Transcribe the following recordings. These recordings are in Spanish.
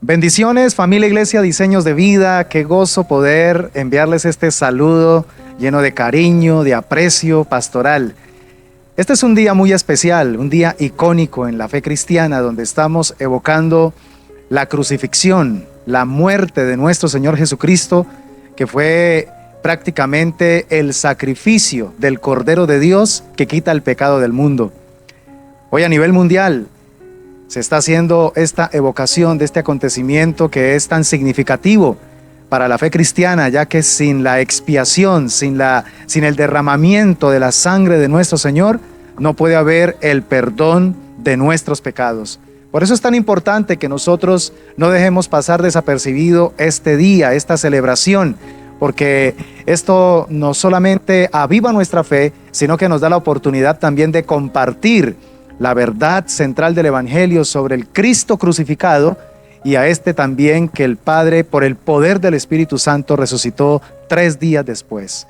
Bendiciones, familia, iglesia, diseños de vida. Qué gozo poder enviarles este saludo lleno de cariño, de aprecio pastoral. Este es un día muy especial, un día icónico en la fe cristiana, donde estamos evocando la crucifixión, la muerte de nuestro Señor Jesucristo, que fue prácticamente el sacrificio del Cordero de Dios que quita el pecado del mundo. Hoy a nivel mundial se está haciendo esta evocación de este acontecimiento que es tan significativo para la fe cristiana, ya que sin la expiación, sin el derramamiento de la sangre de nuestro Señor, no puede haber el perdón de nuestros pecados. Por eso es tan importante que nosotros no dejemos pasar desapercibido este día, esta celebración, porque esto no solamente aviva nuestra fe, sino que nos da la oportunidad también de compartir la verdad central del Evangelio sobre el Cristo crucificado, y a este también que el Padre, por el poder del Espíritu Santo, resucitó 3 días después.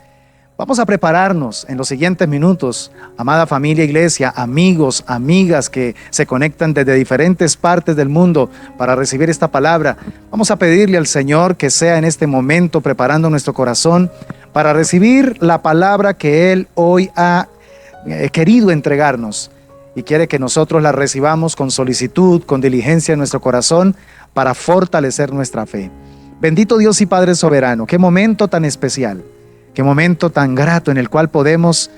Vamos a prepararnos en los siguientes minutos, amada familia, iglesia, amigos, amigas que se conectan desde diferentes partes del mundo para recibir esta palabra. Vamos a pedirle al Señor que sea en este momento preparando nuestro corazón para recibir la palabra que Él hoy ha querido entregarnos. Y quiere que nosotros la recibamos con solicitud, con diligencia en nuestro corazón para fortalecer nuestra fe. Bendito Dios y Padre soberano, qué momento tan especial, qué momento tan grato en el cual podemos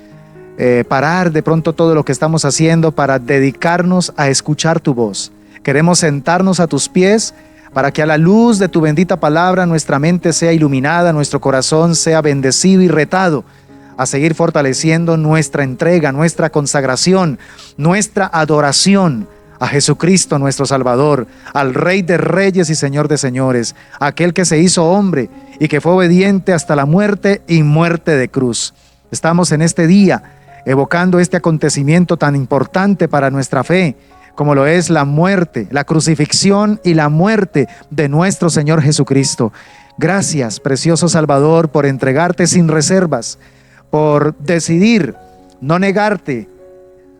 parar de pronto todo lo que estamos haciendo para dedicarnos a escuchar tu voz. Queremos sentarnos a tus pies para que a la luz de tu bendita palabra nuestra mente sea iluminada, nuestro corazón sea bendecido y retado a seguir fortaleciendo nuestra entrega, nuestra consagración, nuestra adoración a Jesucristo nuestro Salvador, al Rey de Reyes y Señor de Señores, aquel que se hizo hombre y que fue obediente hasta la muerte y muerte de cruz. Estamos en este día evocando este acontecimiento tan importante para nuestra fe, como lo es la muerte, la crucifixión y la muerte de nuestro Señor Jesucristo. Gracias, precioso Salvador, por entregarte sin reservas, por decidir no negarte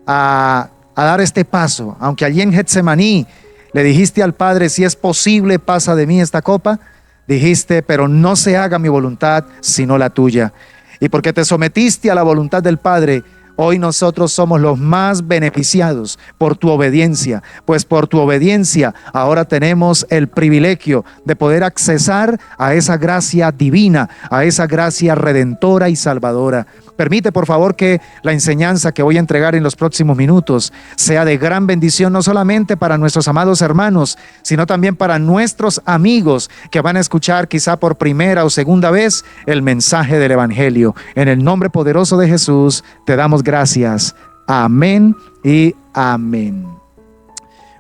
a dar este paso. Aunque allí en Getsemaní le dijiste al Padre, si es posible, pasa de mí esta copa, dijiste, pero no se haga mi voluntad, sino la tuya. Y porque te sometiste a la voluntad del Padre, hoy nosotros somos los más beneficiados por tu obediencia, pues por tu obediencia ahora tenemos el privilegio de poder accesar a esa gracia divina, a esa gracia redentora y salvadora. Permite, por favor, que la enseñanza que voy a entregar en los próximos minutos sea de gran bendición, no solamente para nuestros amados hermanos, sino también para nuestros amigos que van a escuchar quizá por primera o segunda vez el mensaje del Evangelio. En el nombre poderoso de Jesús te damos gracias. Amén y amén.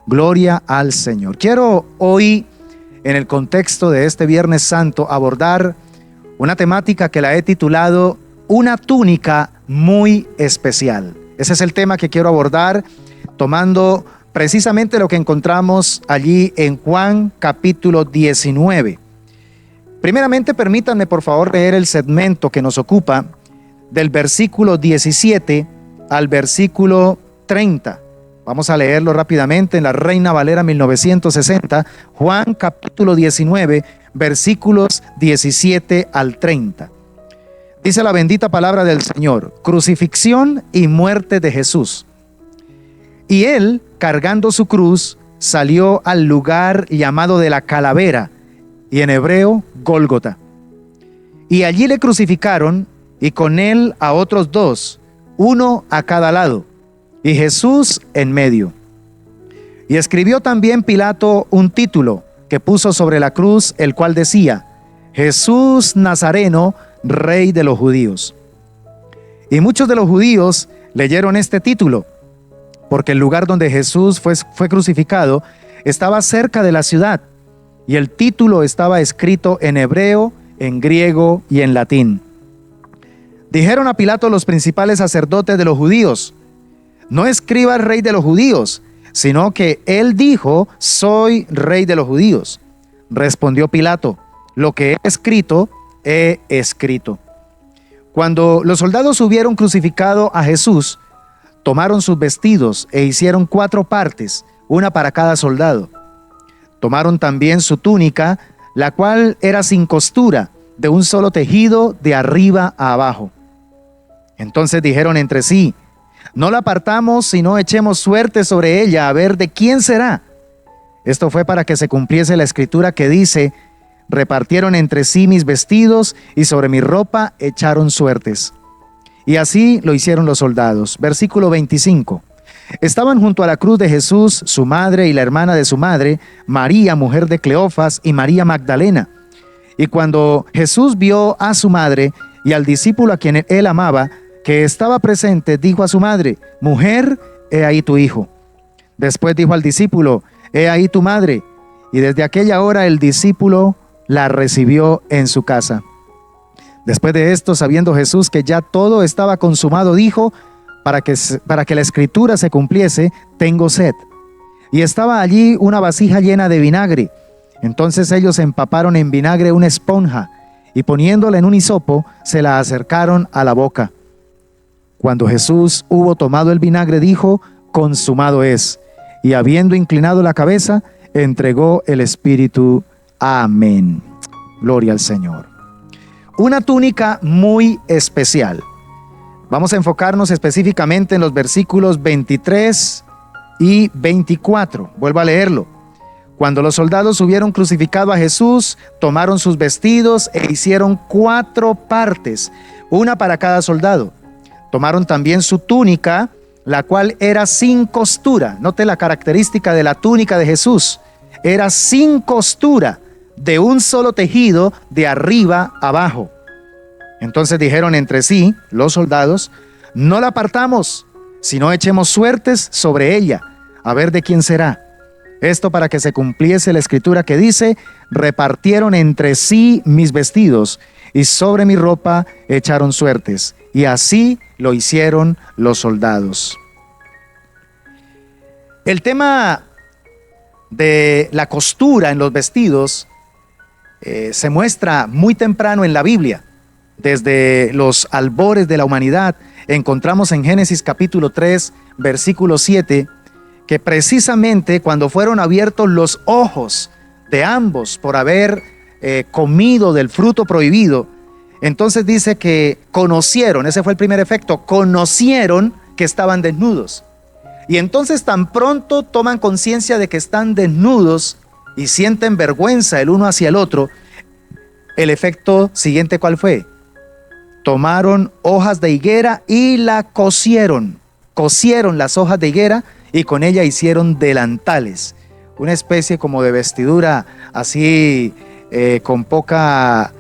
Gloria al Señor. Quiero hoy, en el contexto de este Viernes Santo, abordar una temática que la he titulado Una túnica muy especial. Ese es el tema que quiero abordar, tomando precisamente lo que encontramos allí en Juan capítulo 19. Primeramente, permítanme por favor leer el segmento que nos ocupa del versículo 17 al versículo 30. Vamos a leerlo rápidamente en la Reina Valera 1960, Juan capítulo 19, versículos 17 al 30. Dice la bendita palabra del Señor: crucifixión y muerte de Jesús. Y él, cargando su cruz, salió al lugar llamado de la calavera, y en hebreo Gólgota. Y allí le crucificaron, y con él a otros 2, uno a cada lado, y Jesús en medio. Y escribió también Pilato un título que puso sobre la cruz, el cual decía: Jesús Nazareno, Rey de los judíos. Y muchos de los judíos leyeron este título, porque el lugar donde Jesús fue crucificado estaba cerca de la ciudad, y el título estaba escrito en hebreo, en griego y en latín. Dijeron a Pilato los principales sacerdotes de los judíos: no escriba Rey de los judíos, sino que él dijo: soy Rey de los judíos. Respondió Pilato: lo que he escrito, he escrito. Cuando los soldados hubieron crucificado a Jesús, tomaron sus vestidos e hicieron 4 partes, una para cada soldado. Tomaron también su túnica, la cual era sin costura, de un solo tejido de arriba a abajo. Entonces dijeron entre sí: no la apartamos, sino echemos suerte sobre ella, a ver de quién será. Esto fue para que se cumpliese la escritura que dice: repartieron entre sí mis vestidos, y sobre mi ropa echaron suertes. Y así lo hicieron los soldados. Versículo 25. Estaban junto a la cruz de Jesús su madre y la hermana de su madre, María, mujer de Cleofas, y María Magdalena. Y cuando Jesús vio a su madre y al discípulo a quien él amaba, que estaba presente, dijo a su madre: mujer, he ahí tu hijo. Después dijo al discípulo: he ahí tu madre. Y desde aquella hora el discípulo la recibió en su casa. Después de esto, sabiendo Jesús que ya todo estaba consumado, dijo: para que la escritura se cumpliese, tengo sed. Y estaba allí una vasija llena de vinagre. Entonces ellos empaparon en vinagre una esponja, y poniéndola en un hisopo, se la acercaron a la boca. Cuando Jesús hubo tomado el vinagre, dijo: consumado es. Y habiendo inclinado la cabeza, entregó el espíritu. Amén. Gloria al Señor. Una túnica muy especial. Vamos a enfocarnos específicamente en los versículos 23 y 24. Vuelvo a leerlo. Cuando los soldados hubieron crucificado a Jesús, tomaron sus vestidos e hicieron 4 partes, una para cada soldado. Tomaron también su túnica, la cual era sin costura. Note la característica de la túnica de Jesús. Era sin costura, de un solo tejido, de arriba a abajo. Entonces dijeron entre sí, los soldados: no la apartamos, sino echemos suertes sobre ella, a ver de quién será. Esto para que se cumpliese la escritura que dice: repartieron entre sí mis vestidos, y sobre mi ropa echaron suertes. Y así lo hicieron los soldados. El tema de la costura en los vestidos se muestra muy temprano en la Biblia. Desde los albores de la humanidad, encontramos en Génesis capítulo 3, versículo 7, que precisamente cuando fueron abiertos los ojos de ambos por haber comido del fruto prohibido, entonces dice que conocieron, ese fue el primer efecto, conocieron que estaban desnudos. Y entonces tan pronto toman conciencia de que están desnudos y sienten vergüenza el uno hacia el otro, el efecto siguiente, ¿cuál fue? Tomaron hojas de higuera y la cosieron. Cosieron las hojas de higuera y con ella hicieron delantales. Una especie como de vestidura así con poca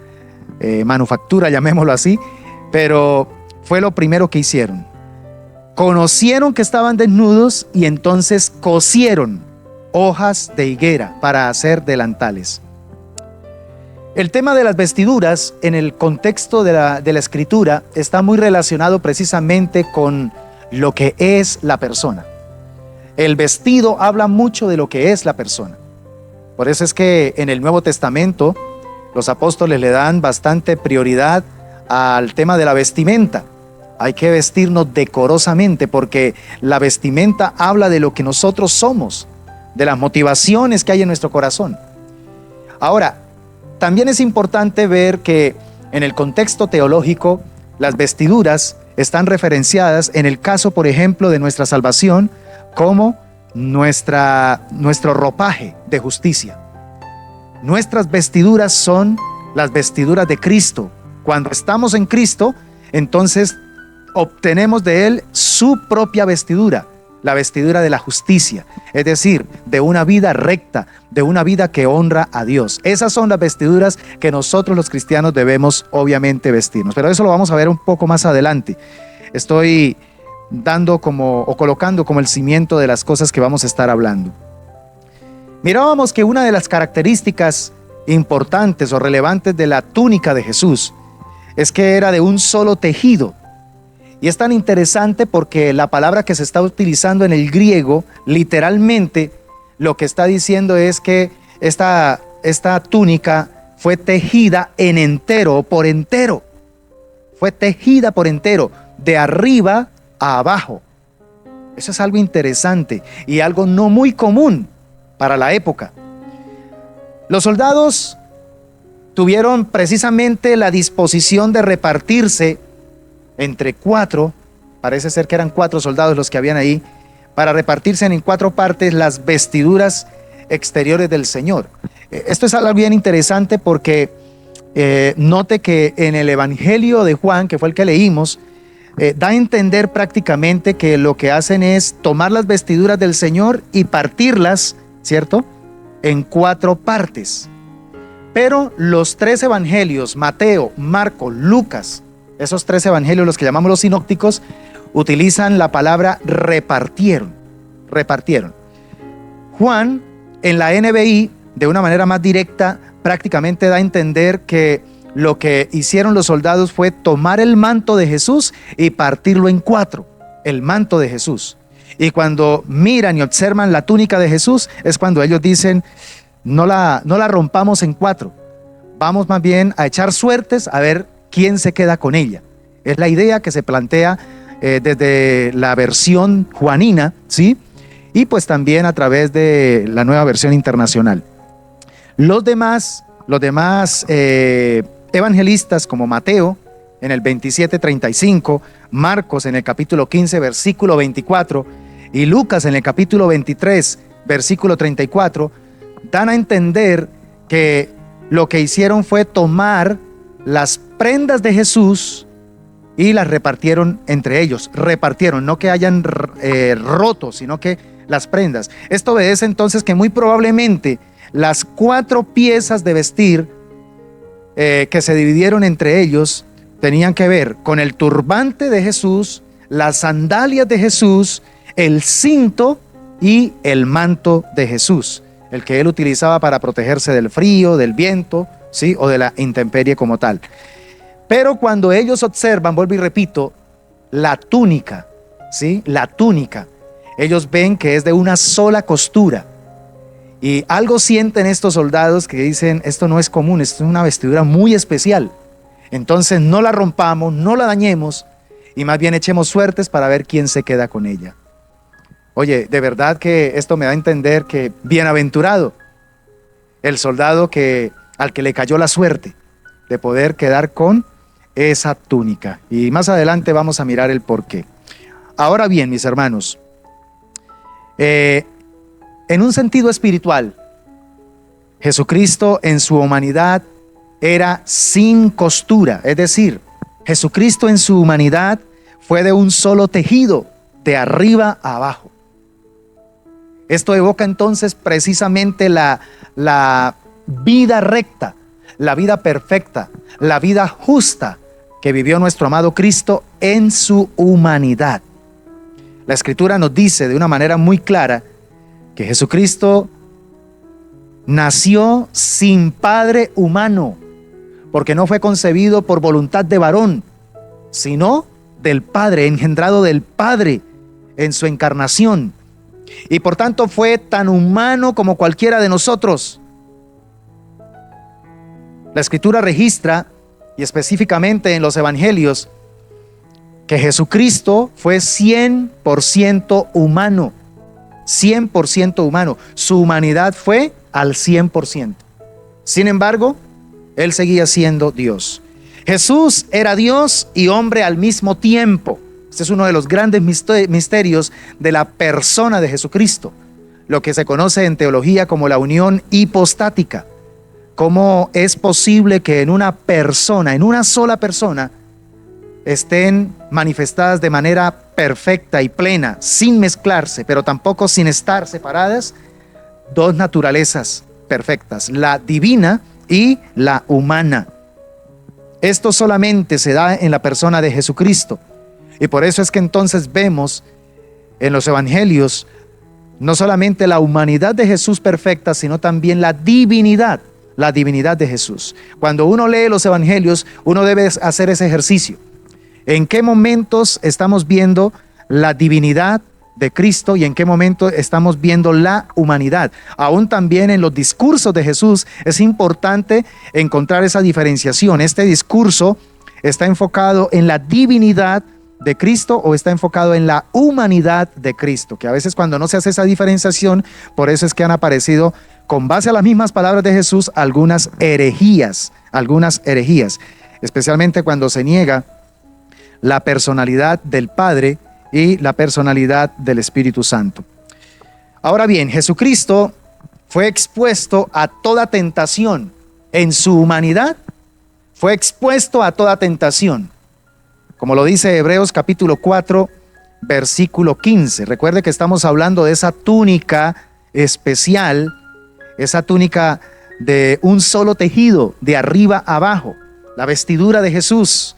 manufactura, llamémoslo así. Pero fue lo primero que hicieron. Conocieron que estaban desnudos y entonces cosieron hojas de higuera para hacer delantales. El tema de las vestiduras en el contexto de la escritura está muy relacionado precisamente con lo que es la persona. El vestido habla mucho de lo que es la persona. Por eso es que en el Nuevo Testamento los apóstoles le dan bastante prioridad al tema de la vestimenta. Hay que vestirnos decorosamente porque la vestimenta habla de lo que nosotros somos, de las motivaciones que hay en nuestro corazón. Ahora, también es importante ver que en el contexto teológico las vestiduras están referenciadas en el caso, por ejemplo, de nuestra salvación como nuestro ropaje de justicia. Nuestras vestiduras son las vestiduras de Cristo. Cuando estamos en Cristo, entonces obtenemos de Él su propia vestidura, la vestidura de la justicia, es decir, de una vida recta, de una vida que honra a Dios. Esas son las vestiduras que nosotros los cristianos debemos obviamente vestirnos, pero eso lo vamos a ver un poco más adelante. Estoy dando colocando como el cimiento de las cosas que vamos a estar hablando. Mirábamos que una de las características importantes o relevantes de la túnica de Jesús es que era de un solo tejido. Y es tan interesante porque la palabra que se está utilizando en el griego, literalmente, lo que está diciendo es que esta túnica fue tejida en entero o por entero. Fue tejida por entero, de arriba a abajo. Eso es algo interesante y algo no muy común para la época. Los soldados tuvieron precisamente la disposición de repartirse entre 4, parece ser que eran 4 soldados los que habían ahí, para repartirse en 4 partes las vestiduras exteriores del Señor. Esto es algo bien interesante porque note que en el Evangelio de Juan, que fue el que leímos, da a entender prácticamente que lo que hacen es tomar las vestiduras del Señor y partirlas, ¿cierto?, en 4 partes. Pero los 3 evangelios, Mateo, Marcos, Lucas, esos 3 evangelios, los que llamamos los sinópticos, utilizan la palabra repartieron. Juan, en la NBI, de una manera más directa, prácticamente da a entender que lo que hicieron los soldados fue tomar el manto de Jesús y partirlo en 4, el manto de Jesús. Y cuando miran y observan la túnica de Jesús, es cuando ellos dicen, no la rompamos en 4, vamos más bien a echar suertes a ver quién se queda con ella. Es la idea que se plantea desde la versión juanina, ¿sí? Y pues también a través de la nueva versión internacional. Los demás evangelistas, como Mateo en el 27:35, Marcos en el capítulo 15 versículo 24 y Lucas en el capítulo 23 versículo 34, dan a entender que lo que hicieron fue tomar las prendas de Jesús y las repartieron entre ellos. Repartieron, no que hayan roto, sino que las prendas. Esto obedece entonces que muy probablemente las 4 piezas de vestir que se dividieron entre ellos tenían que ver con el turbante de Jesús, las sandalias de Jesús, el cinto y el manto de Jesús, el que él utilizaba para protegerse del frío, del viento, ¿sí?, o de la intemperie como tal. Pero cuando ellos observan, vuelvo y repito, la túnica, ¿sí?, la túnica, ellos ven que es de una sola costura. Y algo sienten estos soldados que dicen, esto no es común, esto es una vestidura muy especial. Entonces no la rompamos, no la dañemos y más bien echemos suertes para ver quién se queda con ella. Oye, de verdad que esto me da a entender que bienaventurado el soldado al que le cayó la suerte de poder quedar con esa túnica. Y más adelante vamos a mirar el porqué. Ahora bien, mis hermanos, en un sentido espiritual, Jesucristo en su humanidad era sin costura, es decir, Jesucristo en su humanidad fue de un solo tejido, de arriba a abajo. Esto evoca entonces precisamente la vida recta, la vida perfecta, la vida justa que vivió nuestro amado Cristo en su humanidad. La Escritura nos dice de una manera muy clara que Jesucristo nació sin padre humano, porque no fue concebido por voluntad de varón, sino del Padre, engendrado del Padre en su encarnación. Y por tanto fue tan humano como cualquiera de nosotros. La Escritura registra, y específicamente en los Evangelios, que Jesucristo fue 100% humano. 100% humano. Su humanidad fue al 100%. Sin embargo, Él seguía siendo Dios. Jesús era Dios y hombre al mismo tiempo. Este es uno de los grandes misterios de la persona de Jesucristo, lo que se conoce en teología como la unión hipostática. ¿Cómo es posible que en una persona, en una sola persona, estén manifestadas de manera perfecta y plena, sin mezclarse, pero tampoco sin estar separadas, dos naturalezas perfectas, la divina y la humana? Esto solamente se da en la persona de Jesucristo. Y por eso es que entonces vemos en los evangelios no solamente la humanidad de Jesús perfecta, sino también la divinidad de Jesús. Cuando uno lee los evangelios, uno debe hacer ese ejercicio. ¿En qué momentos estamos viendo la divinidad de Cristo y en qué momento estamos viendo la humanidad? Aún también en los discursos de Jesús es importante encontrar esa diferenciación. Este discurso está enfocado en la divinidad de Cristo o está enfocado en la humanidad de Cristo? Que a veces cuando no se hace esa diferenciación, por eso es que han aparecido, con base a las mismas palabras de Jesús, algunas herejías, especialmente cuando se niega la personalidad del Padre y la personalidad del Espíritu Santo. Ahora bien, Jesucristo fue expuesto a toda tentación. En su humanidad fue expuesto a toda tentación. Como lo dice Hebreos capítulo 4, versículo 15. Recuerde que estamos hablando de esa túnica especial, esa túnica de un solo tejido, de arriba a abajo, la vestidura de Jesús,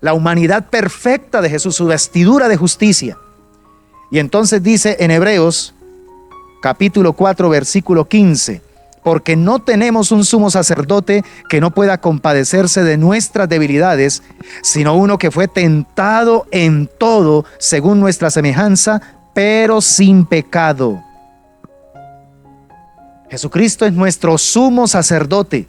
la humanidad perfecta de Jesús, su vestidura de justicia. Y entonces dice en Hebreos capítulo 4, versículo 15, porque no tenemos un sumo sacerdote que no pueda compadecerse de nuestras debilidades, sino uno que fue tentado en todo según nuestra semejanza, pero sin pecado. Jesucristo es nuestro sumo sacerdote.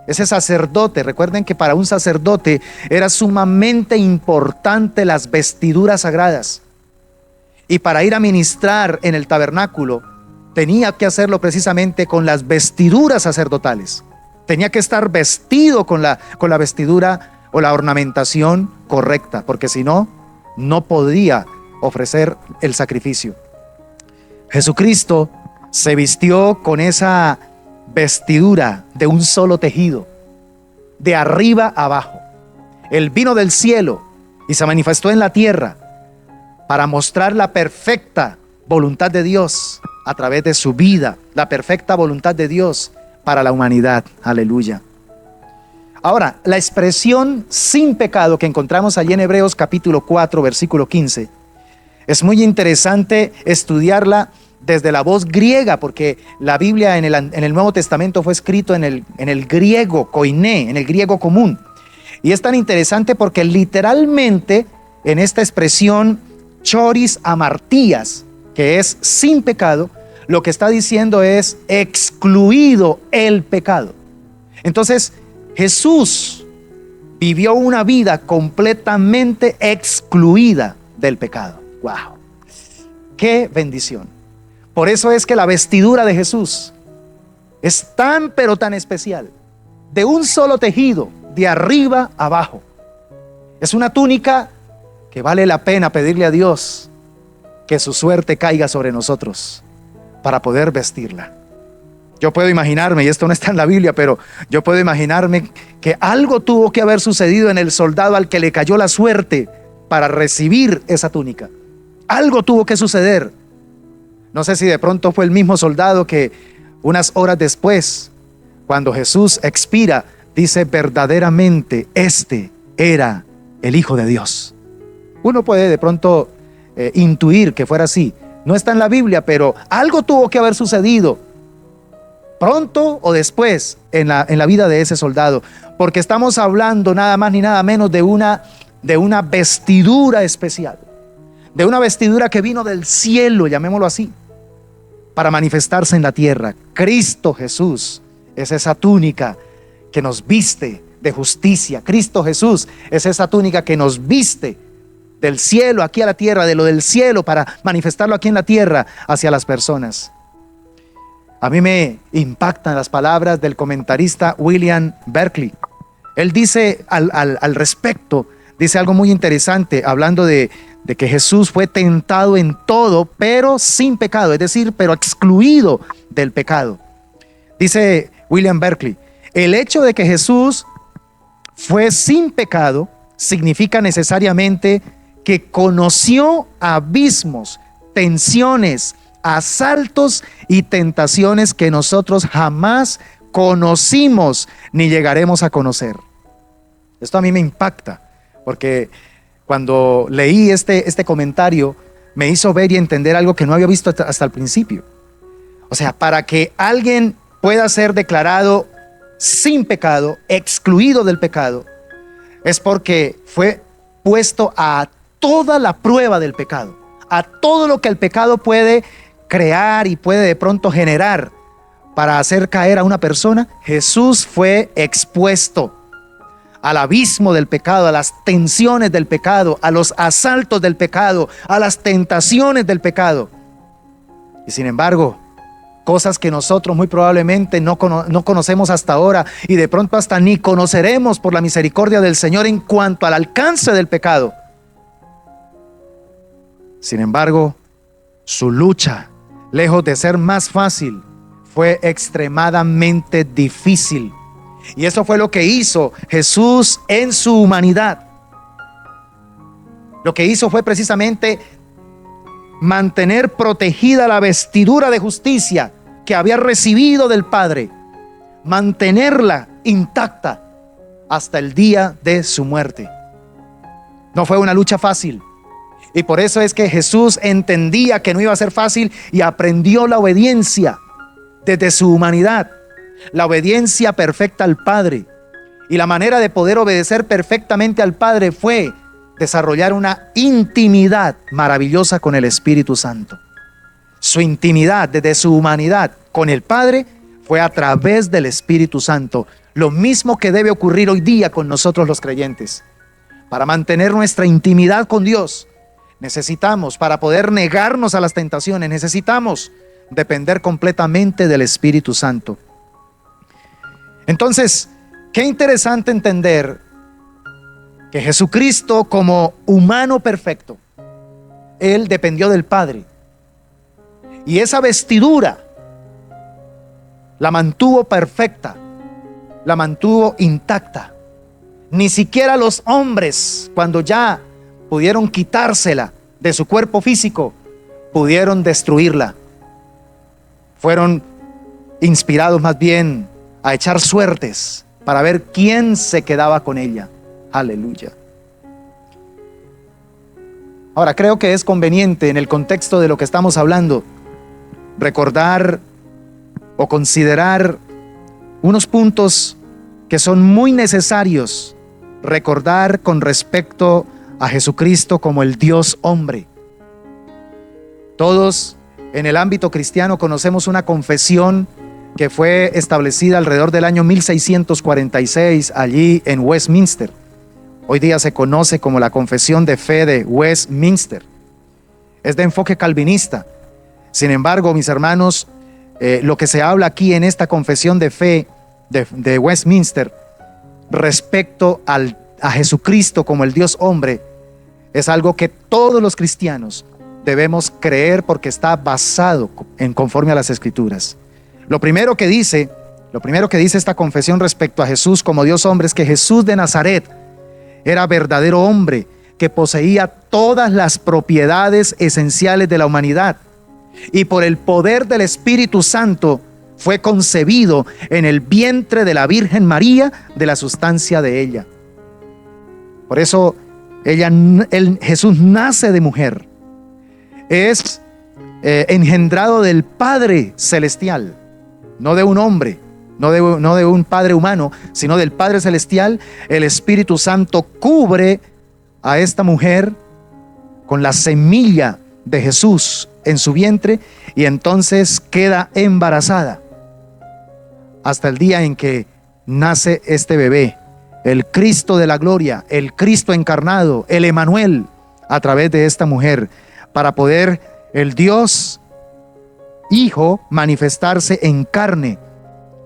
Ese sacerdote, recuerden que para un sacerdote era sumamente importante las vestiduras sagradas. Y para ir a ministrar en el tabernáculo, tenía que hacerlo precisamente con las vestiduras sacerdotales. Tenía que estar vestido con la vestidura o la ornamentación correcta, porque si no, no podía ofrecer el sacrificio. Jesucristo se vistió con esa vestidura de un solo tejido, de arriba a abajo. Él vino del cielo y se manifestó en la tierra para mostrar la perfecta voluntad de Dios a través de su vida, la perfecta voluntad de Dios para la humanidad. Aleluya. Ahora, la expresión sin pecado que encontramos allí en Hebreos capítulo 4, versículo 15, es muy interesante estudiarla desde la voz griega, porque la Biblia en el Nuevo Testamento fue escrito en el griego koiné, en el griego común. Y es tan interesante porque literalmente en esta expresión choris amartías, que es sin pecado, lo que está diciendo es excluido el pecado. Entonces Jesús vivió una vida completamente excluida del pecado. ¡Wow! ¡Qué bendición! Por eso es que la vestidura de Jesús es tan pero tan especial, de un solo tejido, de arriba a abajo. Es una túnica que vale la pena pedirle a Dios que su suerte caiga sobre nosotros para poder vestirla. Yo puedo imaginarme, y esto no está en la Biblia, pero yo puedo imaginarme que algo tuvo que haber sucedido en el soldado al que le cayó la suerte para recibir esa túnica. Algo tuvo que suceder. No sé si de pronto fue el mismo soldado que unas horas después, cuando Jesús expira, dice verdaderamente este era el Hijo de Dios. Uno puede de pronto intuir que fuera así. No está en la Biblia, pero algo tuvo que haber sucedido pronto o después en la vida de ese soldado, porque estamos hablando nada más ni nada menos de una vestidura especial, de una vestidura que vino del cielo, llamémoslo así, para manifestarse en la tierra. Cristo Jesús es esa túnica que nos viste de justicia. Cristo Jesús es esa túnica que nos viste del cielo aquí a la tierra, de lo del cielo para manifestarlo aquí en la tierra hacia las personas. A mí me impactan las palabras del comentarista William Berkeley. Él dice al respecto, dice algo muy interesante, hablando de que Jesús fue tentado en todo, pero sin pecado, es decir, pero excluido del pecado. Dice William Berkeley, el hecho de que Jesús fue sin pecado significa necesariamente que conoció abismos, tensiones, asaltos y tentaciones que nosotros jamás conocimos ni llegaremos a conocer. Esto a mí me impacta, porque cuando leí este comentario me hizo ver y entender algo que no había visto hasta el principio. O sea, para que alguien pueda ser declarado sin pecado, excluido del pecado, es porque fue puesto a toda la prueba del pecado, a todo lo que el pecado puede crear y puede de pronto generar para hacer caer a una persona. Jesús fue expuesto al abismo del pecado, a las tensiones del pecado, a los asaltos del pecado, a las tentaciones del pecado. Y sin embargo, cosas que nosotros muy probablemente no conocemos hasta ahora, y de pronto hasta ni conoceremos por la misericordia del Señor en cuanto al alcance del pecado. Sin embargo, su lucha, lejos de ser más fácil, fue extremadamente difícil. Y eso fue lo que hizo Jesús en su humanidad. Lo que hizo fue precisamente mantener protegida la vestidura de justicia que había recibido del Padre, mantenerla intacta hasta el día de su muerte. No fue una lucha fácil, y por eso es que Jesús entendía que no iba a ser fácil y aprendió la obediencia desde su humanidad, la obediencia perfecta al Padre. Y la manera de poder obedecer perfectamente al Padre fue desarrollar una intimidad maravillosa con el Espíritu Santo. Su intimidad desde su humanidad con el Padre fue a través del Espíritu Santo. Lo mismo que debe ocurrir hoy día con nosotros los creyentes. Para mantener nuestra intimidad con Dios, necesitamos, para poder negarnos a las tentaciones, necesitamos depender completamente del Espíritu Santo. Entonces, qué interesante entender que Jesucristo, como humano perfecto, Él dependió del Padre. Y esa vestidura la mantuvo perfecta, la mantuvo intacta. Ni siquiera los hombres, cuando ya pudieron quitársela de su cuerpo físico, pudieron destruirla. Fueron inspirados más bien a echar suertes para ver quién se quedaba con ella. Aleluya. Ahora, creo que es conveniente en el contexto de lo que estamos hablando recordar o considerar unos puntos que son muy necesarios recordar con respecto a Jesucristo como el Dios hombre. Todos en el ámbito cristiano conocemos una confesión que fue establecida alrededor del año 1646 allí en Westminster. Hoy día se conoce como la Confesión de Fe de Westminster. Es de enfoque calvinista. Sin embargo, mis hermanos, lo que se habla aquí en esta Confesión de Fe de Westminster respecto a Jesucristo como el Dios hombre es algo que todos los cristianos debemos creer, porque está basado conforme a las Escrituras. Lo primero que dice esta confesión respecto a Jesús como Dios hombre es que Jesús de Nazaret era verdadero hombre que poseía todas las propiedades esenciales de la humanidad, y por el poder del Espíritu Santo fue concebido en el vientre de la Virgen María, de la sustancia de ella. Por eso Jesús nace de mujer, es engendrado del Padre celestial, no de un hombre, no de un padre humano, sino del Padre celestial. El Espíritu Santo cubre a esta mujer con la semilla de Jesús en su vientre, y entonces queda embarazada hasta el día en que nace este bebé, el Cristo de la gloria, el Cristo encarnado, el Emanuel, a través de esta mujer, para poder el Dios Hijo manifestarse en carne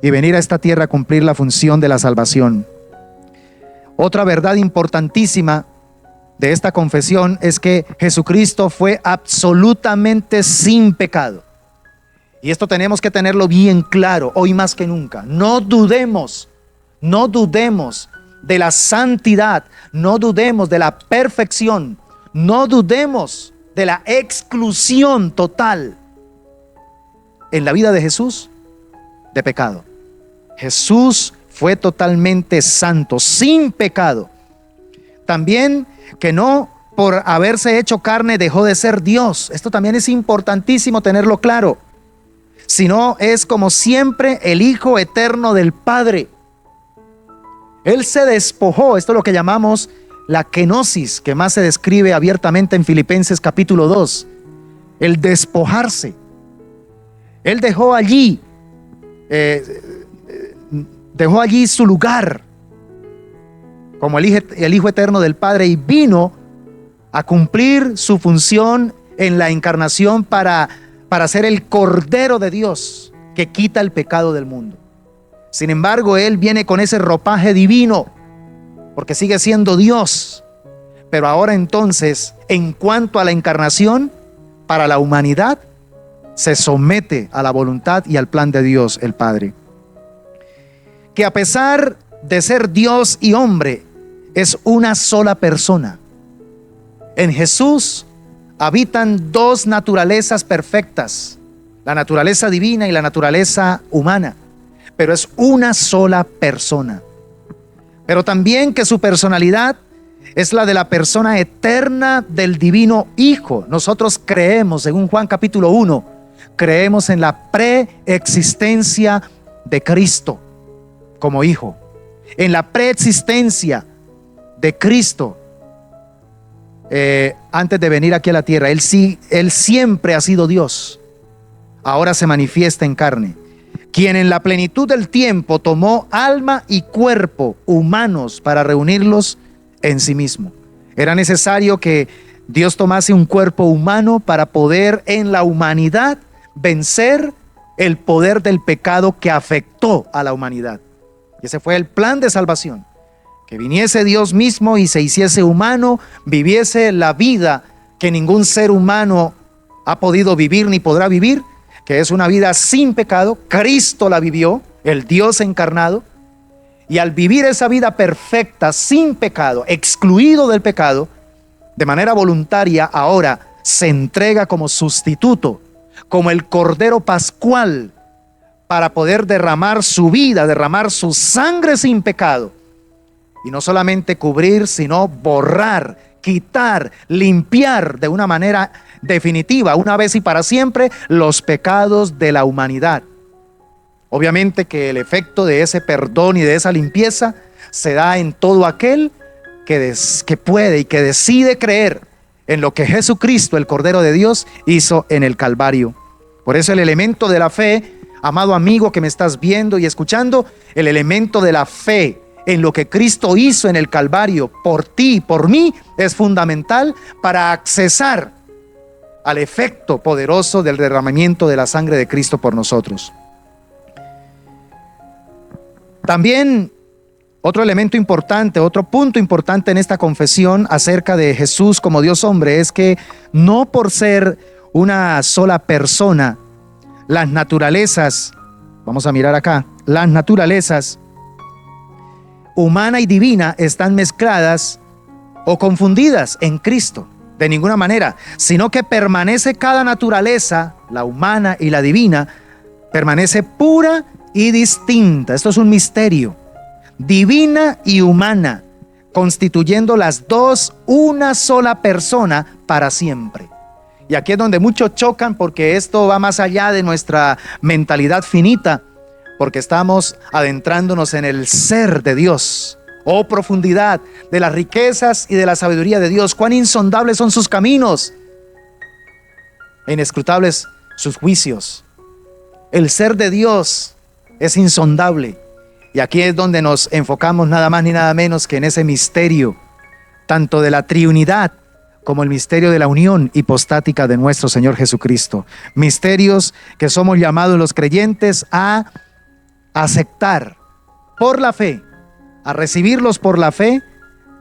y venir a esta tierra a cumplir la función de la salvación. Otra verdad importantísima de esta confesión es que Jesucristo fue absolutamente sin pecado. Y esto tenemos que tenerlo bien claro hoy más que nunca. No dudemos de la santidad, no dudemos de la perfección, no dudemos de la exclusión total en la vida de Jesús de pecado. Jesús fue totalmente santo, sin pecado. También que no por haberse hecho carne dejó de ser Dios. Esto también es importantísimo tenerlo claro. Sino es como siempre el Hijo eterno del Padre. Él se despojó, esto es lo que llamamos la kenosis, que más se describe abiertamente en Filipenses capítulo 2. El despojarse. Él dejó allí su lugar como el Hijo eterno del Padre, y vino a cumplir su función en la encarnación para ser el Cordero de Dios que quita el pecado del mundo. Sin embargo, Él viene con ese ropaje divino, porque sigue siendo Dios. Pero ahora entonces, en cuanto a la encarnación, para la humanidad, se somete a la voluntad y al plan de Dios el Padre. Que a pesar de ser Dios y hombre, es una sola persona. En Jesús habitan dos naturalezas perfectas, la naturaleza divina y la naturaleza humana, pero es una sola persona. Pero también que su personalidad es la de la persona eterna del divino Hijo. Nosotros creemos, según Juan capítulo 1, creemos en la preexistencia de Cristo como Hijo, en la preexistencia de Cristo antes de venir aquí a la tierra. Él siempre ha sido Dios, ahora se manifiesta en carne, quien en la plenitud del tiempo tomó alma y cuerpo humanos para reunirlos en sí mismo. Era necesario que Dios tomase un cuerpo humano para poder en la humanidad vencer el poder del pecado que afectó a la humanidad. Y ese fue el plan de salvación, que viniese Dios mismo y se hiciese humano, viviese la vida que ningún ser humano ha podido vivir ni podrá vivir, que es una vida sin pecado. Cristo la vivió, el Dios encarnado, y al vivir esa vida perfecta, sin pecado, excluido del pecado, de manera voluntaria, ahora se entrega como sustituto, como el Cordero Pascual, para poder derramar su vida, derramar su sangre sin pecado. Y no solamente cubrir, sino borrar, quitar, limpiar de una manera definitiva, una vez y para siempre, los pecados de la humanidad. Obviamente que el efecto de ese perdón y de esa limpieza se da en todo aquel que puede y que decide creer en lo que Jesucristo, el Cordero de Dios, hizo en el Calvario. Por eso el elemento de la fe, amado amigo que me estás viendo y escuchando, el elemento de la fe en lo que Cristo hizo en el Calvario por ti y por mí es fundamental para accesar al efecto poderoso del derramamiento de la sangre de Cristo por nosotros. También otro elemento importante, otro punto importante en esta confesión acerca de Jesús como Dios hombre es que no por ser una sola persona, las naturalezas, vamos a mirar acá, las naturalezas humana y divina están mezcladas o confundidas en Cristo, de ninguna manera, sino que permanece cada naturaleza, la humana y la divina, permanece pura y distinta. Esto es un misterio, divina y humana, constituyendo las dos una sola persona para siempre. Y aquí es donde muchos chocan, porque esto va más allá de nuestra mentalidad finita, porque estamos adentrándonos en el ser de Dios. Oh, profundidad de las riquezas y de la sabiduría de Dios. Cuán insondables son sus caminos e inescrutables sus juicios. El ser de Dios es insondable. Y aquí es donde nos enfocamos nada más ni nada menos que en ese misterio, tanto de la triunidad como el misterio de la unión hipostática de nuestro Señor Jesucristo. Misterios que somos llamados los creyentes a aceptar por la fe, a recibirlos por la fe,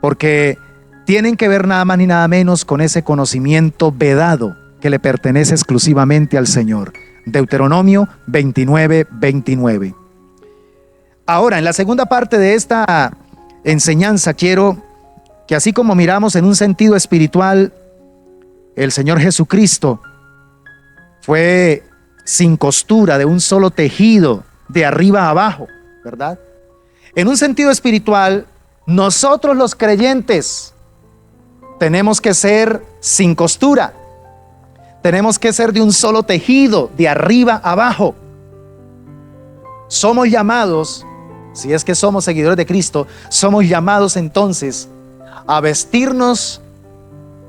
porque tienen que ver nada más ni nada menos con ese conocimiento vedado que le pertenece exclusivamente al Señor. Deuteronomio 29:29. Ahora, en la segunda parte de esta enseñanza, quiero que así como miramos en un sentido espiritual, el Señor Jesucristo fue sin costura, de un solo tejido, de arriba a abajo, ¿verdad? En un sentido espiritual, nosotros los creyentes tenemos que ser sin costura, tenemos que ser de un solo tejido, de arriba a abajo. Somos llamados, si es que somos seguidores de Cristo, somos llamados entonces a vestirnos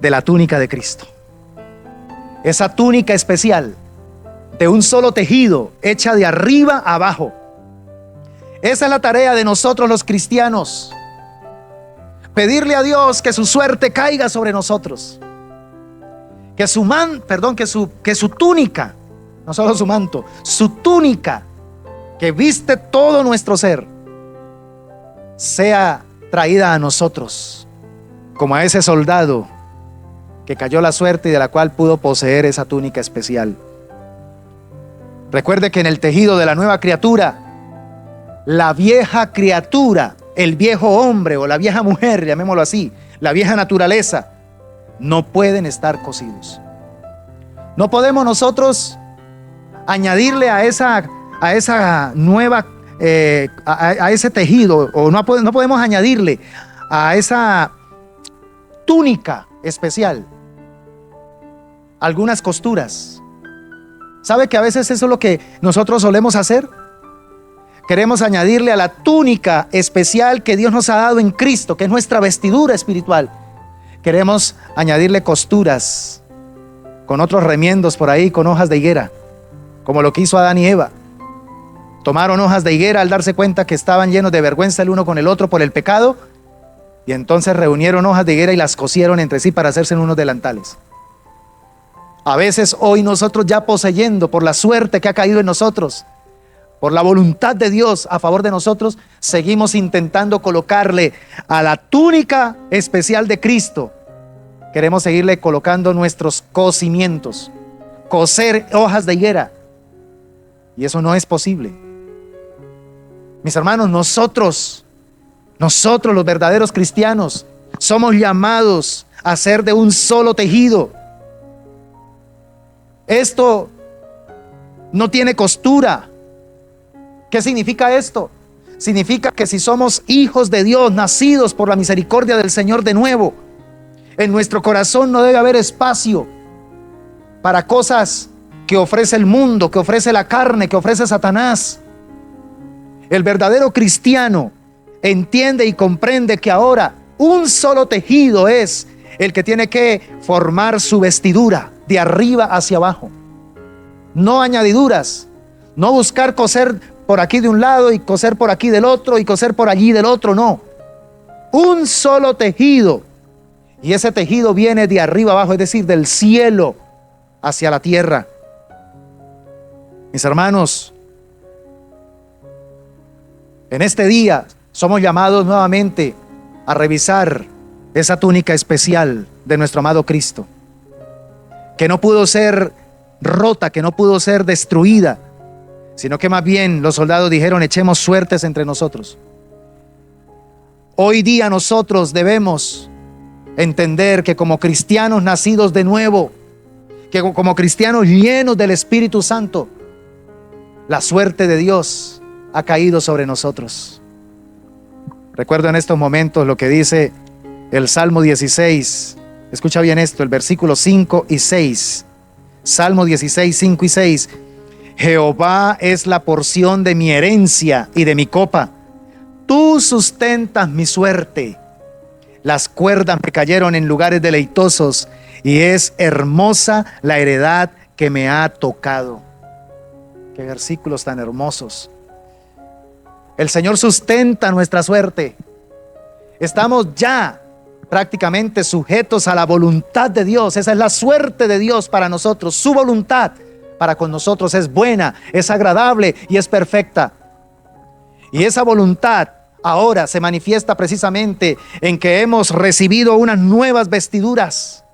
de la túnica de Cristo. Esa túnica especial, de un solo tejido, hecha de arriba a abajo. Esa es la tarea de nosotros los cristianos. Pedirle a Dios que su suerte caiga sobre nosotros. Que su túnica, no solo su manto, su túnica que viste todo nuestro ser, sea traída a nosotros, como a ese soldado que cayó la suerte y de la cual pudo poseer esa túnica especial. Recuerde que en el tejido de la nueva criatura, la vieja criatura, el viejo hombre o la vieja mujer, llamémoslo así, la vieja naturaleza, no pueden estar cosidos. No podemos nosotros añadirle a esa nueva, a ese tejido, o no podemos añadirle a esa túnica especial algunas costuras. ¿Sabe que a veces eso es lo que nosotros solemos hacer? Queremos añadirle a la túnica especial que Dios nos ha dado en Cristo, que es nuestra vestidura espiritual. Queremos añadirle costuras con otros remiendos por ahí, con hojas de higuera, como lo que hizo Adán y Eva. Tomaron hojas de higuera al darse cuenta que estaban llenos de vergüenza el uno con el otro por el pecado, y entonces reunieron hojas de higuera y las cosieron entre sí para hacerse unos delantales. A veces hoy nosotros, ya poseyendo por la suerte que ha caído en nosotros, por la voluntad de Dios a favor de nosotros, seguimos intentando colocarle a la túnica especial de Cristo, queremos seguirle colocando nuestros cosimientos, coser hojas de higuera, y eso no es posible. Mis hermanos, nosotros los verdaderos cristianos somos llamados a ser de un solo tejido. Esto no tiene costura. ¿Qué significa esto? Significa que si somos hijos de Dios, nacidos por la misericordia del Señor de nuevo, en nuestro corazón no debe haber espacio para cosas que ofrece el mundo, que ofrece la carne, que ofrece Satanás. El verdadero cristiano entiende y comprende que ahora un solo tejido es el que tiene que formar su vestidura de arriba hacia abajo. No añadiduras, no buscar coser por aquí de un lado y coser por aquí del otro y coser por allí del otro, no. Un solo tejido, y ese tejido viene de arriba abajo, es decir, del cielo hacia la tierra. Mis hermanos, en este día somos llamados nuevamente a revisar esa túnica especial de nuestro amado Cristo, que no pudo ser rota, que no pudo ser destruida, sino que más bien los soldados dijeron: echemos suertes entre nosotros. Hoy día nosotros debemos entender que como cristianos nacidos de nuevo, que como cristianos llenos del Espíritu Santo, la suerte de Dios ha caído sobre nosotros. Recuerdo en estos momentos lo que dice el Salmo 16. Escucha bien esto, el versículo 5 y 6. Salmo 16, 5 y 6. Jehová es la porción de mi herencia y de mi copa. Tú sustentas mi suerte. Las cuerdas me cayeron en lugares deleitosos, y es hermosa la heredad que me ha tocado. Qué versículos tan hermosos. El Señor sustenta nuestra suerte. Estamos ya prácticamente sujetos a la voluntad de Dios. Esa es la suerte de Dios para nosotros. Su voluntad para con nosotros es buena, es agradable y es perfecta. Y esa voluntad ahora se manifiesta precisamente en que hemos recibido unas nuevas vestiduras.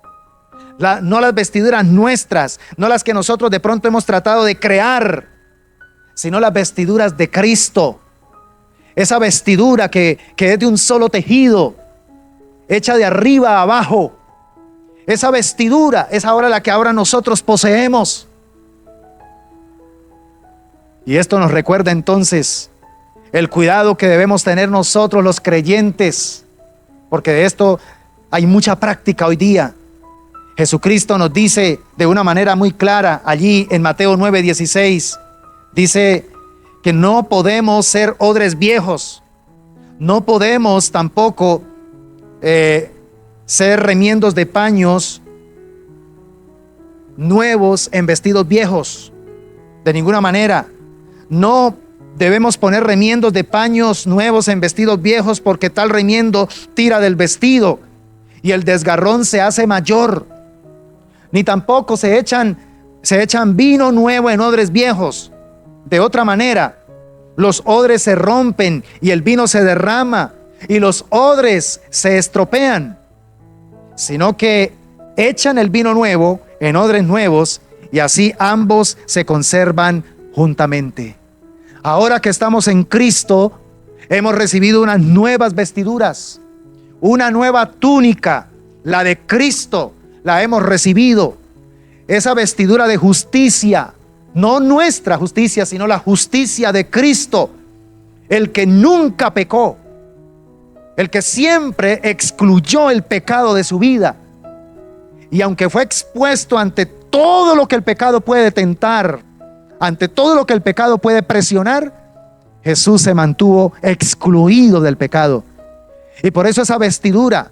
No las vestiduras nuestras, no las que nosotros de pronto hemos tratado de crear, sino las vestiduras de Cristo. Esa vestidura que es de un solo tejido, hecha de arriba a abajo. Esa vestidura es ahora la que ahora nosotros poseemos. Y esto nos recuerda entonces el cuidado que debemos tener nosotros los creyentes, porque de esto hay mucha práctica hoy día. Jesucristo nos dice de una manera muy clara allí en Mateo 9:16, dice que no podemos ser odres viejos, no podemos tampoco ser remiendos de paños nuevos en vestidos viejos, de ninguna manera. No Debemos poner remiendos de paños nuevos en vestidos viejos, porque tal remiendo tira del vestido y el desgarrón se hace mayor. Ni tampoco se echan vino nuevo en odres viejos. De otra manera, los odres se rompen y el vino se derrama y los odres se estropean, sino que echan el vino nuevo en odres nuevos, y así ambos se conservan juntamente. Ahora que estamos en Cristo, hemos recibido unas nuevas vestiduras, una nueva túnica, la de Cristo, la hemos recibido. Esa vestidura de justicia, no nuestra justicia, sino la justicia de Cristo, el que nunca pecó, el que siempre excluyó el pecado de su vida. Y aunque fue expuesto ante todo lo que el pecado puede tentar, ante todo lo que el pecado puede presionar, Jesús se mantuvo excluido del pecado. Y por eso esa vestidura,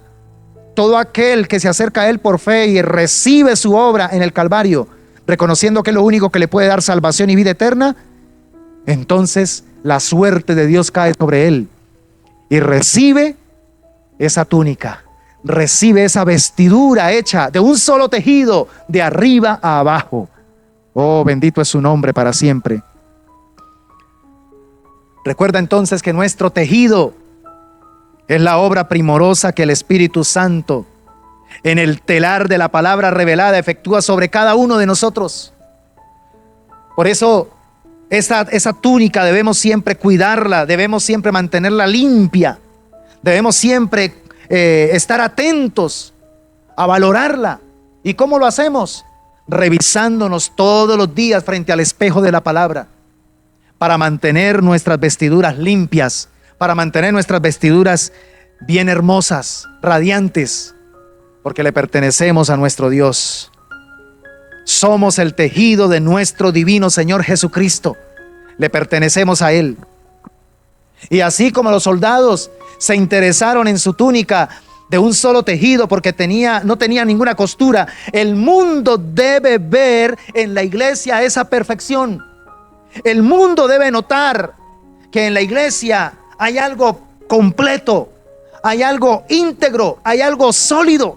todo aquel que se acerca a Él por fe y recibe su obra en el Calvario, reconociendo que es lo único que le puede dar salvación y vida eterna, entonces la suerte de Dios cae sobre él y recibe esa túnica, recibe esa vestidura hecha de un solo tejido, de arriba a abajo. Oh, bendito es su nombre para siempre. Recuerda entonces que nuestro tejido es la obra primorosa que el Espíritu Santo, en el telar de la palabra revelada, efectúa sobre cada uno de nosotros. Por eso esa túnica debemos siempre cuidarla, debemos siempre mantenerla limpia, debemos siempre estar atentos a valorarla. ¿Y cómo lo hacemos? Revisándonos todos los días frente al espejo de la palabra, para mantener nuestras vestiduras limpias, para mantener nuestras vestiduras bien hermosas, radiantes, porque le pertenecemos a nuestro Dios. Somos el tejido de nuestro divino Señor Jesucristo. Le pertenecemos a Él. Y así como los soldados se interesaron en su túnica de un solo tejido porque no tenía ninguna costura, el mundo debe ver en la iglesia esa perfección. El mundo debe notar que en la iglesia hay algo completo, hay algo íntegro, hay algo sólido.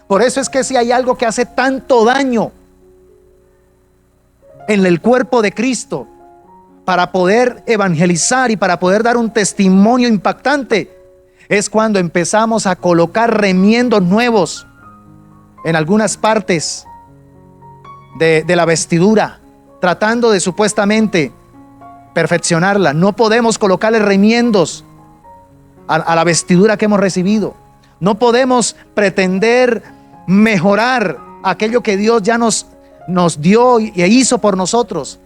Por eso es que si hay algo que hace tanto daño en el cuerpo de Cristo, para poder evangelizar y para poder dar un testimonio impactante, es cuando empezamos a colocar remiendos nuevos en algunas partes de la vestidura, tratando de supuestamente perfeccionarla. No podemos colocarle remiendos a la vestidura que hemos recibido. No podemos pretender mejorar aquello que Dios ya nos dio e hizo por nosotros.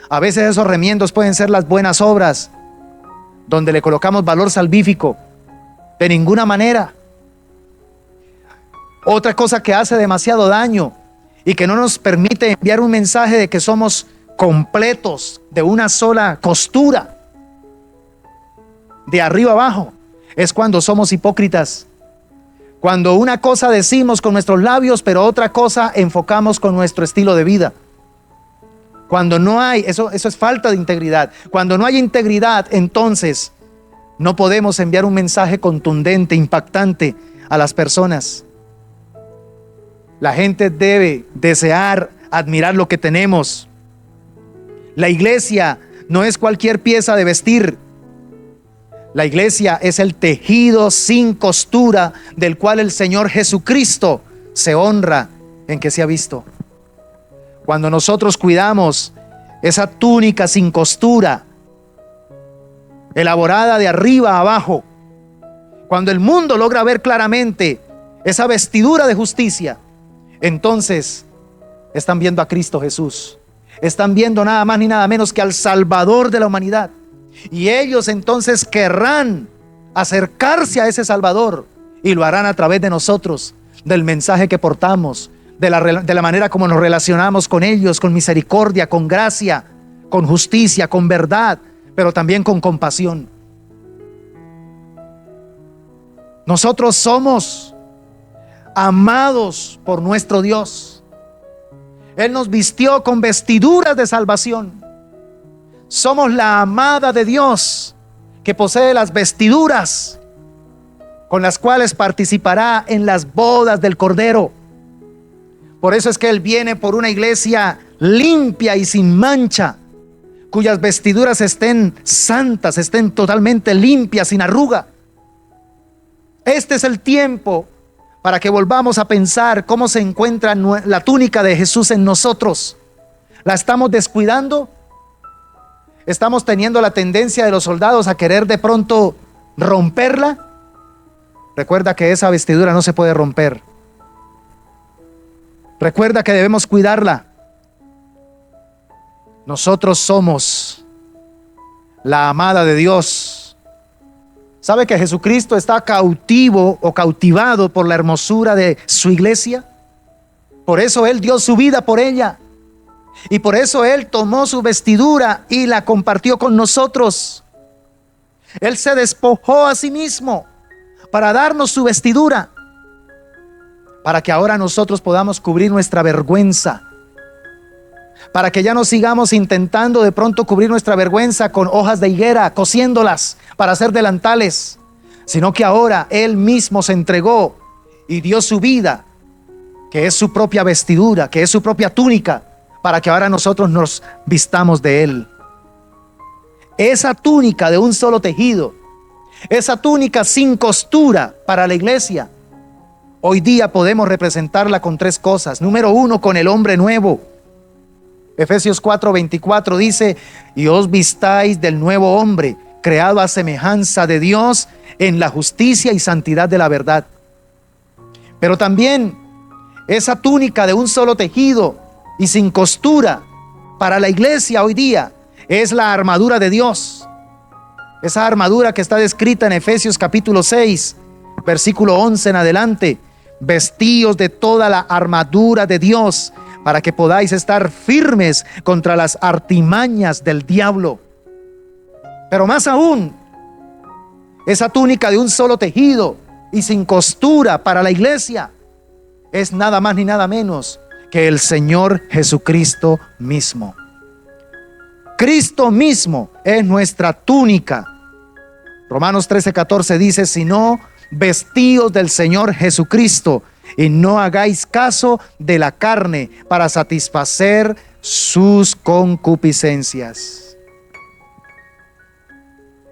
A veces esos remiendos pueden ser las buenas obras, donde le colocamos valor salvífico. De ninguna manera. Otra cosa que hace demasiado daño y que no nos permite enviar un mensaje de que somos completos, de una sola costura, de arriba abajo, es cuando somos hipócritas. Cuando una cosa decimos con nuestros labios, pero otra cosa enfocamos con nuestro estilo de vida. Cuando no hay, eso es falta de integridad. Cuando no hay integridad, entonces no podemos enviar un mensaje contundente, impactante a las personas. La gente debe desear, admirar lo que tenemos. La iglesia no es cualquier pieza de vestir. La iglesia es el tejido sin costura del cual el Señor Jesucristo se honra en que se ha visto. Cuando nosotros cuidamos esa túnica sin costura, elaborada de arriba a abajo, cuando el mundo logra ver claramente esa vestidura de justicia, entonces están viendo a Cristo Jesús. Están viendo nada más ni nada menos que al Salvador de la humanidad. Y ellos entonces querrán acercarse a ese Salvador, y lo harán a través de nosotros, del mensaje que portamos, de la manera como nos relacionamos con ellos, con misericordia, con gracia, con justicia, con verdad, pero también con compasión. Nosotros somos amados por nuestro Dios. Él nos vistió con vestiduras de salvación. Somos la amada de Dios, que posee las vestiduras con las cuales participará en las bodas del Cordero. Por eso es que Él viene por una iglesia limpia y sin mancha, cuyas vestiduras estén santas, estén totalmente limpias, sin arruga. Este es el tiempo para que volvamos a pensar cómo se encuentra la túnica de Jesús en nosotros. ¿La estamos descuidando? ¿Estamos teniendo la tendencia de los soldados a querer de pronto romperla? Recuerda que esa vestidura no se puede romper. Recuerda que debemos cuidarla. Nosotros somos la amada de Dios. ¿Sabe que Jesucristo está cautivo o cautivado por la hermosura de su iglesia? Por eso Él dio su vida por ella. Y por eso Él tomó su vestidura y la compartió con nosotros. Él se despojó a sí mismo para darnos su vestidura, para que ahora nosotros podamos cubrir nuestra vergüenza, para que ya no sigamos intentando de pronto cubrir nuestra vergüenza con hojas de higuera, cosiéndolas para hacer delantales, sino que ahora Él mismo se entregó y dio su vida, que es su propia vestidura, que es su propia túnica, para que ahora nosotros nos vistamos de Él. Esa túnica de un solo tejido, esa túnica sin costura para la iglesia, hoy día podemos representarla con tres cosas. Número uno, con el hombre nuevo. Efesios 4:24 dice: y os vistáis del nuevo hombre, creado a semejanza de Dios en la justicia y santidad de la verdad. Pero también esa túnica de un solo tejido y sin costura para la iglesia hoy día es la armadura de Dios. Esa armadura que está descrita en Efesios capítulo 6, versículo 11 en adelante. Vestíos de toda la armadura de Dios, para que podáis estar firmes contra las artimañas del diablo. Pero más aún, esa túnica de un solo tejido y sin costura para la iglesia es nada más ni nada menos que el Señor Jesucristo mismo. Cristo mismo es nuestra túnica. Romanos 13:14 dice: sino vestíos del Señor Jesucristo y no hagáis caso de la carne para satisfacer sus concupiscencias.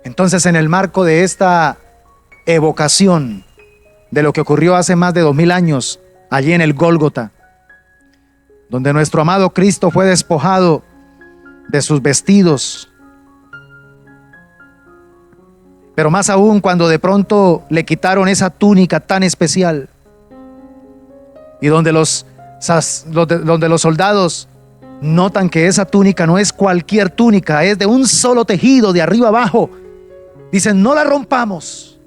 Entonces, en el marco de esta evocación de lo que ocurrió hace más de 2000 años allí en el Gólgota, donde nuestro amado Cristo fue despojado de sus vestidos, pero más aún cuando de pronto le quitaron esa túnica tan especial, y donde los soldados notan que esa túnica no es cualquier túnica, es de un solo tejido de arriba abajo, dicen: no la rompamos,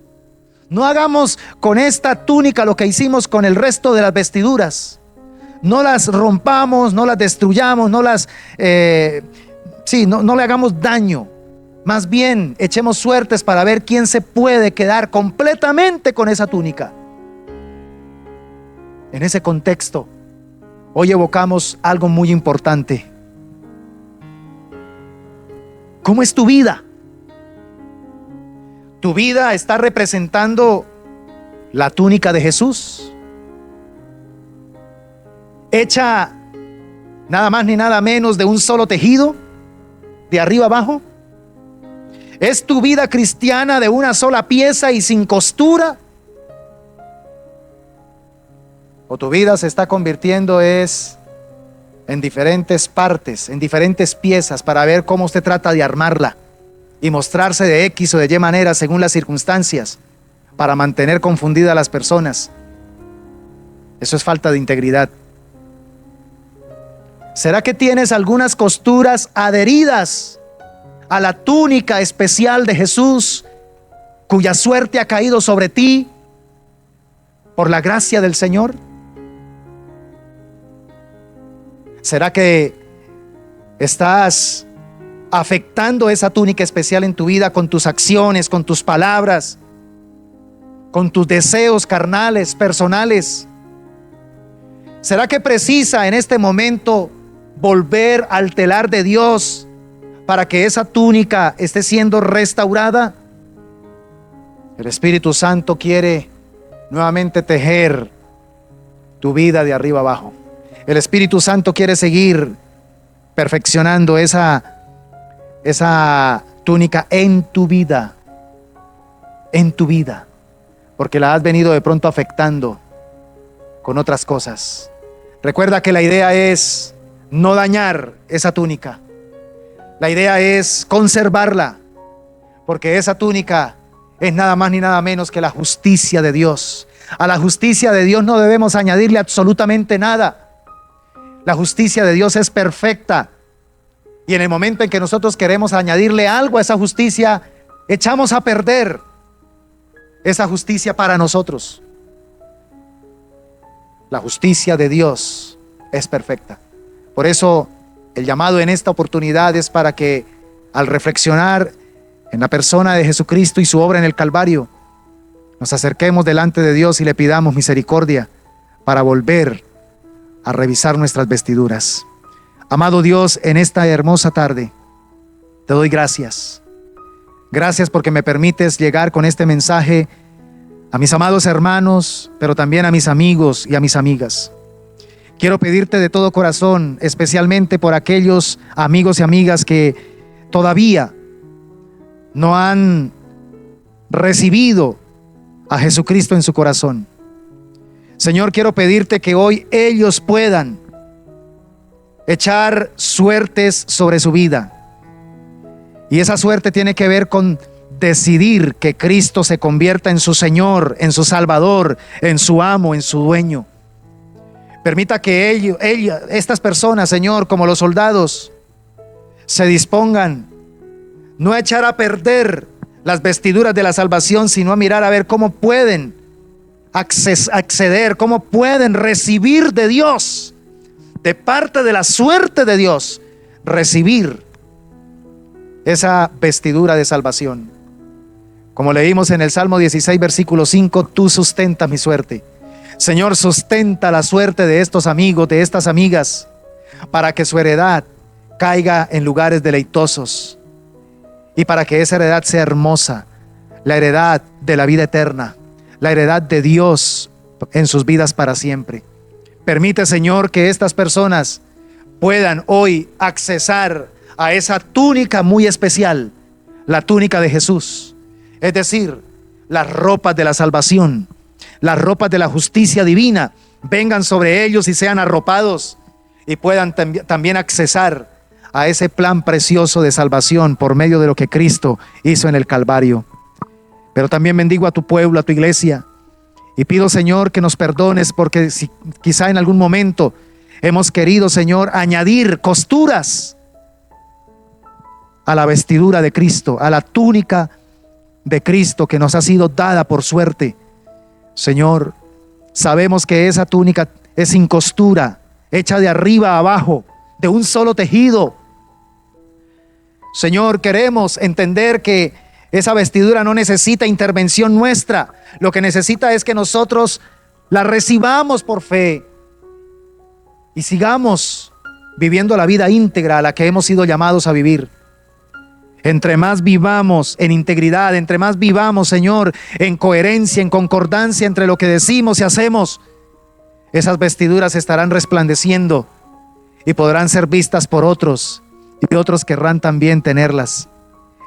no hagamos con esta túnica lo que hicimos con el resto de las vestiduras, no las rompamos, no las destruyamos, no le hagamos daño. Más bien, echemos suertes para ver quién se puede quedar completamente con esa túnica. En ese contexto, hoy evocamos algo muy importante. ¿Cómo es tu vida? ¿Tu vida está representando la túnica de Jesús, hecha nada más ni nada menos de un solo tejido, de arriba abajo? ¿Es tu vida cristiana de una sola pieza y sin costura? ¿O tu vida se está convirtiendo en diferentes partes, en diferentes piezas, para ver cómo usted trata de armarla y mostrarse de X o de Y manera según las circunstancias, para mantener confundidas a las personas? Eso es falta de integridad. ¿Será que tienes algunas costuras adheridas a la túnica especial de Jesús, cuya suerte ha caído sobre ti por la gracia del Señor? ¿Será que estás afectando esa túnica especial en tu vida con tus acciones, con tus palabras, con tus deseos carnales, personales? ¿Será que precisa en este momento volver al telar de Dios para que esa túnica esté siendo restaurada. El Espíritu Santo quiere nuevamente tejer tu vida de arriba abajo. El Espíritu Santo quiere seguir perfeccionando esa túnica en tu vida, porque la has venido de pronto afectando con otras cosas. Recuerda que la idea es no dañar esa túnica. La idea es conservarla, porque esa túnica es nada más ni nada menos que la justicia de Dios. A la justicia de Dios no debemos añadirle absolutamente nada. La justicia de Dios es perfecta. Y en el momento en que nosotros queremos añadirle algo a esa justicia, echamos a perder esa justicia para nosotros. La justicia de Dios es perfecta. Por eso el llamado en esta oportunidad es para que, al reflexionar en la persona de Jesucristo y su obra en el Calvario, nos acerquemos delante de Dios y le pidamos misericordia para volver a revisar nuestras vestiduras. Amado Dios, en esta hermosa tarde te doy gracias. Gracias porque me permites llegar con este mensaje a mis amados hermanos, pero también a mis amigos y a mis amigas. Quiero pedirte de todo corazón, especialmente por aquellos amigos y amigas que todavía no han recibido a Jesucristo en su corazón. Señor, quiero pedirte que hoy ellos puedan echar suertes sobre su vida. Y esa suerte tiene que ver con decidir que Cristo se convierta en su Señor, en su Salvador, en su amo, en su dueño. Permita que estas personas, Señor, como los soldados, se dispongan no a echar a perder las vestiduras de la salvación, sino a mirar a ver cómo pueden acceder, cómo pueden recibir de Dios, de parte de la suerte de Dios, recibir esa vestidura de salvación. Como leímos en el Salmo 16, versículo 5, tú sustentas mi suerte. Señor, sustenta la suerte de estos amigos, de estas amigas, para que su heredad caiga en lugares deleitosos y para que esa heredad sea hermosa, la heredad de la vida eterna, la heredad de Dios en sus vidas para siempre. Permite, Señor, que estas personas puedan hoy accesar a esa túnica muy especial, la túnica de Jesús, es decir, las ropas de la salvación, las ropas de la justicia divina, vengan sobre ellos y sean arropados y puedan también accesar a ese plan precioso de salvación por medio de lo que Cristo hizo en el Calvario. Pero también bendigo a tu pueblo, a tu iglesia, y pido, Señor, que nos perdones porque si quizá en algún momento hemos querido, Señor, añadir costuras a la vestidura de Cristo, a la túnica de Cristo que nos ha sido dada por suerte. Señor, sabemos que esa túnica es sin costura, hecha de arriba a abajo, de un solo tejido. Señor, queremos entender que esa vestidura no necesita intervención nuestra. Lo que necesita es que nosotros la recibamos por fe y sigamos viviendo la vida íntegra a la que hemos sido llamados a vivir. Entre más vivamos en integridad, entre más vivamos, Señor, en coherencia, en concordancia entre lo que decimos y hacemos, esas vestiduras estarán resplandeciendo y podrán ser vistas por otros, y otros querrán también tenerlas.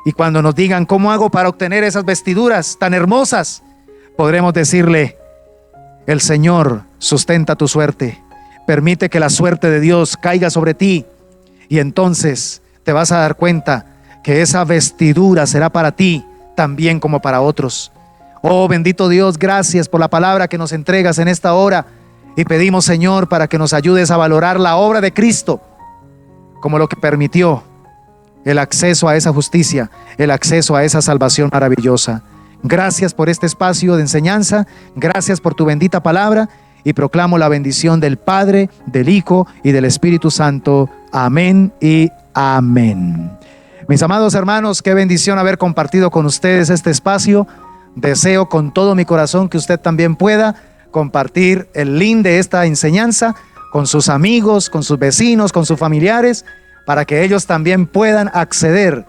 Y cuando nos digan, ¿cómo hago para obtener esas vestiduras tan hermosas?, podremos decirle, el Señor sustenta tu suerte, permite que la suerte de Dios caiga sobre ti, y entonces te vas a dar cuenta que esa vestidura será para ti también como para otros. Oh bendito Dios, gracias por la palabra que nos entregas en esta hora, y pedimos, Señor, para que nos ayudes a valorar la obra de Cristo como lo que permitió el acceso a esa justicia, el acceso a esa salvación maravillosa. Gracias por este espacio de enseñanza, gracias por tu bendita palabra, y proclamo la bendición del Padre, del Hijo y del Espíritu Santo. Amén y amén. Mis amados hermanos, qué bendición haber compartido con ustedes este espacio. Deseo con todo mi corazón que usted también pueda compartir el link de esta enseñanza con sus amigos, con sus vecinos, con sus familiares, para que ellos también puedan acceder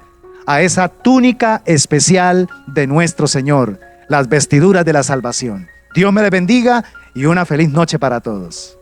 a esa túnica especial de nuestro Señor, las vestiduras de la salvación. Dios me les bendiga y una feliz noche para todos.